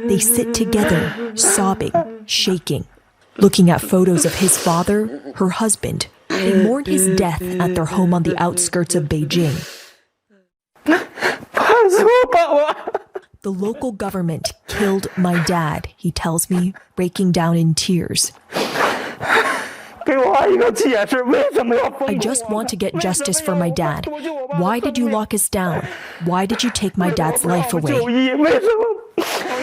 They sit together, sobbing, shaking, looking at photos of his father, her husband. They mourn his death at their home on the outskirts of Beijing. The local government killed my dad, he tells me, breaking down in tears. I just want to get justice for my dad. Why did you lock us down? Why did you take my dad's life away?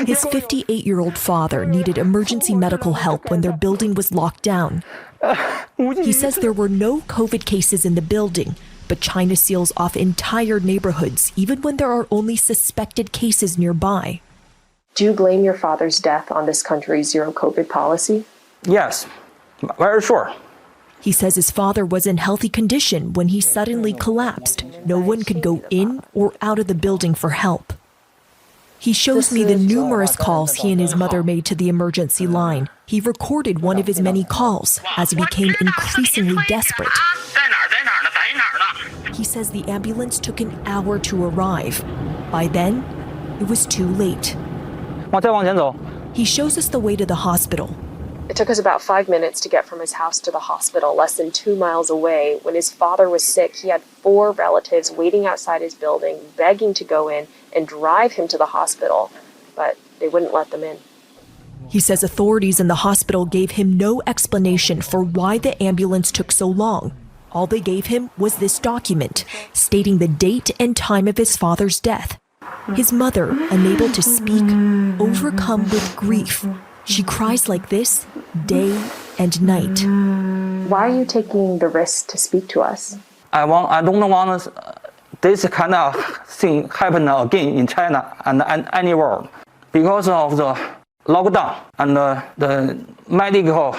His 58-year-old father needed emergency medical help when their building was locked down. He says there were no COVID cases in the building, but China seals off entire neighborhoods, even when there are only suspected cases nearby. Do you blame your father's death on this country's zero COVID policy? Yes, very sure. He says his father was in healthy condition when he suddenly collapsed. No one could go in or out of the building for help. He shows me the numerous calls he and his mother made to the emergency line. He recorded one of his many calls as he became increasingly desperate. He says the ambulance took an hour to arrive. By then, it was too late. He shows us the way to the hospital. It took us about 5 minutes to get from his house to the hospital, less than 2 miles away. When his father was sick, he had 4 relatives waiting outside his building, begging to go in and drive him to the hospital, but they wouldn't let them in. He says authorities in the hospital gave him no explanation for why the ambulance took so long. All they gave him was this document stating the date and time of his father's death. His mother, unable to speak, overcome with grief. She cries like this day and night. Why are you taking the risk to speak to us? I don't want this kind of thing happen again in China and any world because of the lockdown and the medical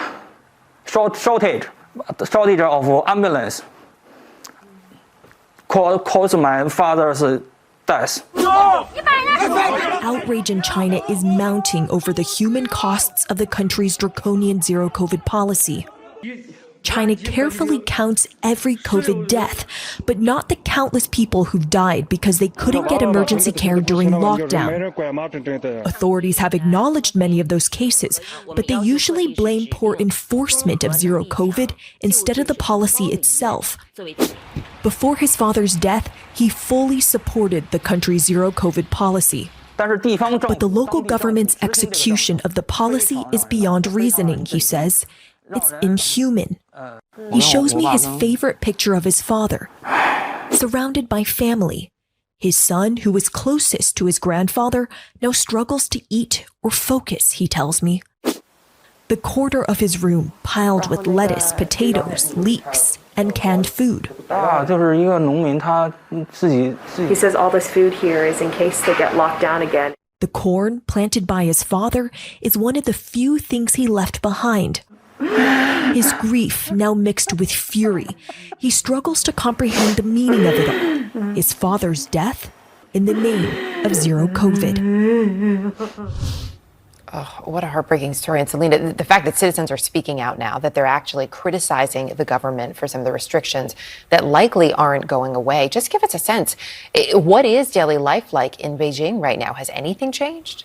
shortage of ambulance caused my father's death. Outrage in China is mounting over the human costs of the country's draconian zero COVID policy. China carefully counts every COVID death, but not the countless people who've died because they couldn't get emergency care during lockdown. Authorities have acknowledged many of those cases, but they usually blame poor enforcement of zero COVID instead of the policy itself. Before his father's death, he fully supported the country's zero COVID policy. But the local government's execution of the policy is beyond reasoning, he says. It's inhuman. He shows me his favorite picture of his father, surrounded by family. His son, who was closest to his grandfather, now struggles to eat or focus, he tells me. The corner of his room piled with lettuce, potatoes, leeks, and canned food. He says all this food here is in case they get locked down again. The corn planted by his father is one of the few things he left behind. His grief now mixed with fury. He struggles to comprehend the meaning of it all. His father's death in the name of zero COVID. Oh, what a heartbreaking story. And Selena, the fact that citizens are speaking out now, that they're actually criticizing the government for some of the restrictions that likely aren't going away. Just give us a sense. What is daily life like in Beijing right now? Has anything changed?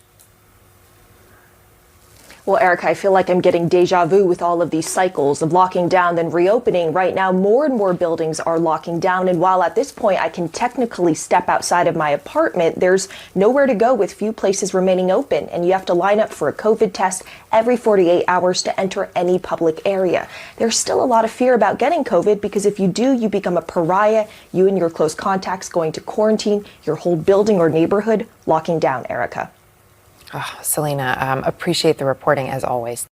Well, Erica, I feel like I'm getting deja vu with all of these cycles of locking down, then reopening. Right now, more and more buildings are locking down. And while at this point I can technically step outside of my apartment, there's nowhere to go with few places remaining open. And you have to line up for a COVID test every 48 hours to enter any public area. There's still a lot of fear about getting COVID because if you do, you become a pariah. You and your close contacts going to quarantine, your whole building or neighborhood locking down, Erica. Oh, Selena, appreciate the reporting as always.